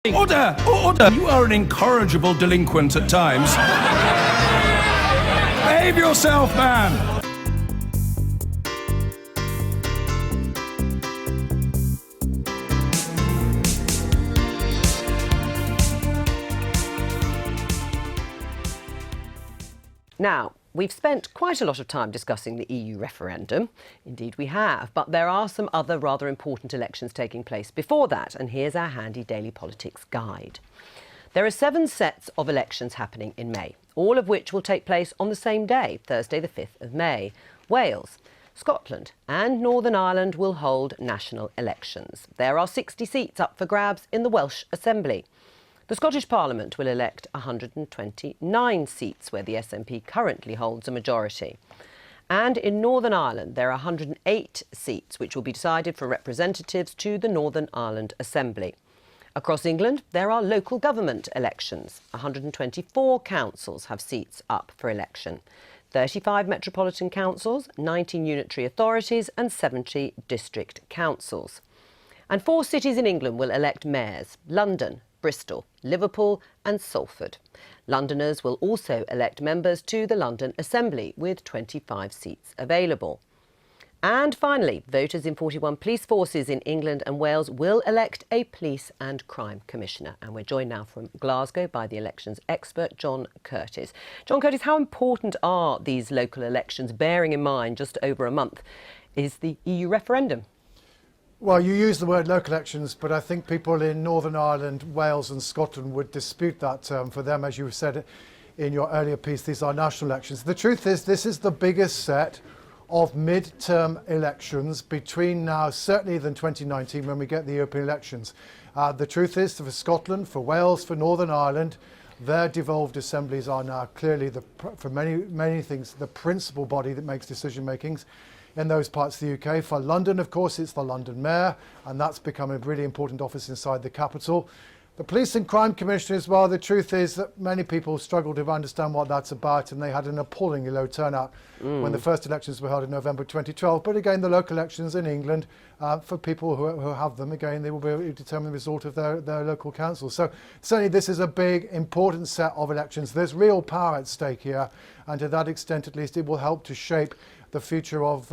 Order! Order! You are an incorrigible delinquent at times. Behave yourself, man! Now, we've spent quite a lot of time discussing the EU referendum. Indeed, we have. But there are some other rather important elections taking place before that. And here's our handy daily politics guide. There are 7 sets of elections happening in May, all of which will take place on the same day, Thursday the 5th of May. Wales, Scotland and Northern Ireland will hold national elections. There are 60 seats up for grabs in the Welsh Assembly. The Scottish Parliament will elect 129 seats, where the SNP currently holds a majority. And in Northern Ireland, there are 108 seats, which will be decided for representatives to the Northern Ireland Assembly. Across England, there are local government elections. 124 councils have seats up for election. 35 metropolitan councils, 19 unitary authorities and 70 district councils. And 4 cities in England will elect mayors: London, Bristol, Liverpool and Salford. Londoners will also elect members to the London Assembly, with 25 seats available. And finally, voters in 41 police forces in England and Wales will elect a police and crime commissioner. And we're joined now from Glasgow by the elections expert, John Curtis. John Curtis, how important are these local elections, bearing in mind just over a month is the EU referendum? Well, you use the word local elections, but I think people in Northern Ireland, Wales and Scotland would dispute that term. For them, as you said in your earlier piece, these are national elections. The truth is, this is the biggest set of mid-term elections between now, certainly, than 2019 when we get the European elections. The truth is, for Scotland, for Wales, for Northern Ireland, their devolved assemblies are now clearly, for many things, the principal body that makes decision makings in those parts of the UK. For London, of course, it's the London Mayor, and that's become a really important office inside the capital. The Police and Crime Commissioner as well, the truth is that many people struggle to understand what that's about, and they had an appallingly low turnout when the first elections were held in November 2012. But again, the local elections in England, for people who have them, again, they will be determine the result of their local council. So certainly this is a big, important set of elections. There's real power at stake here, and to that extent, at least, it will help to shape the future of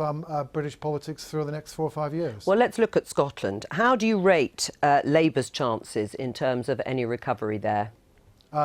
British politics through the next 4 or 5 years. Well, let's look at Scotland. How do you rate Labour's chances in terms of any recovery there?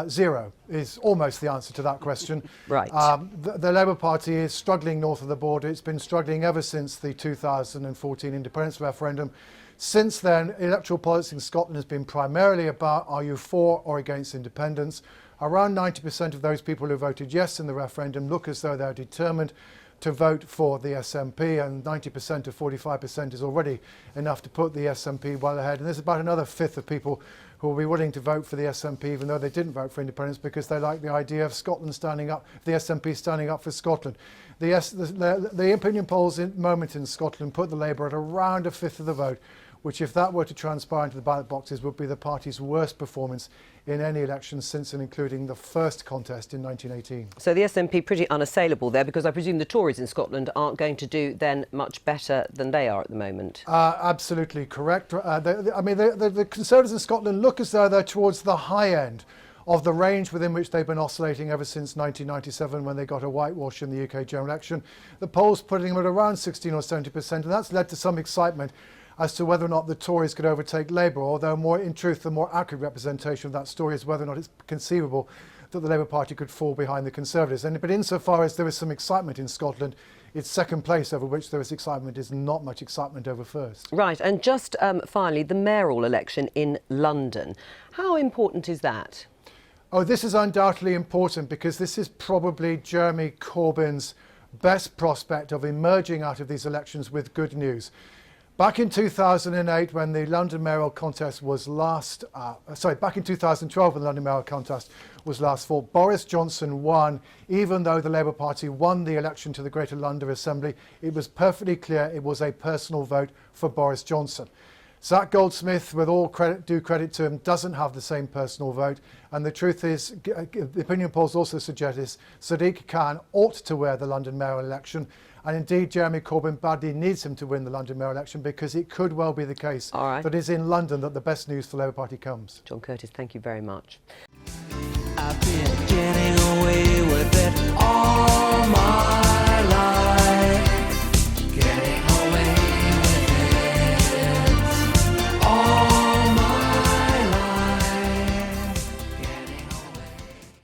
0 is almost the answer to that question. Right. The Labour Party is struggling north of the border. It's been struggling ever since the 2014 independence referendum. Since then, electoral politics in Scotland has been primarily about, are you for or against independence? Around 90% of those people who voted yes in the referendum look as though they're determined to vote for the SNP, and 90% of 45% is already enough to put the SNP well ahead. And there's about another fifth of people who will be willing to vote for the SNP even though they didn't vote for independence, because they like the idea of Scotland standing up, the SNP standing up for Scotland. The opinion polls at the moment in Scotland put the Labour at around a fifth of the vote, which, if that were to transpire into the ballot boxes, would be the party's worst performance in any election since and including the first contest in 1918. So the SNP pretty unassailable there, because I presume the Tories in Scotland aren't going to do then much better than they are at the moment. Absolutely correct. The Conservatives in Scotland look as though they're towards the high end of the range within which they've been oscillating ever since 1997, when they got a whitewash in the UK general election. The polls putting them at around 16 or 70%, and that's led to some excitement as to whether or not the Tories could overtake Labour, although in truth, the more accurate representation of that story is whether or not it's conceivable that the Labour Party could fall behind the Conservatives. But insofar as there is some excitement in Scotland, it's second place over which there is excitement is not much excitement over first. Right, and just finally, the mayoral election in London. How important is that? Oh, this is undoubtedly important, because this is probably Jeremy Corbyn's best prospect of emerging out of these elections with good news. Back in 2008, when the London mayoral contest was back in 2012, when the London mayoral contest was last fought, Boris Johnson won. Even though the Labour Party won the election to the Greater London Assembly, it was perfectly clear it was a personal vote for Boris Johnson. Zach Goldsmith, with all due credit to him, doesn't have the same personal vote. And the truth is, the opinion polls also suggest Sadiq Khan ought to wear the London mayoral election. And indeed, Jeremy Corbyn badly needs him to win the London mayor election, because it could well be the case All right. that it's in London that the best news for the Labour Party comes. John Curtis, thank you very much. I've been getting away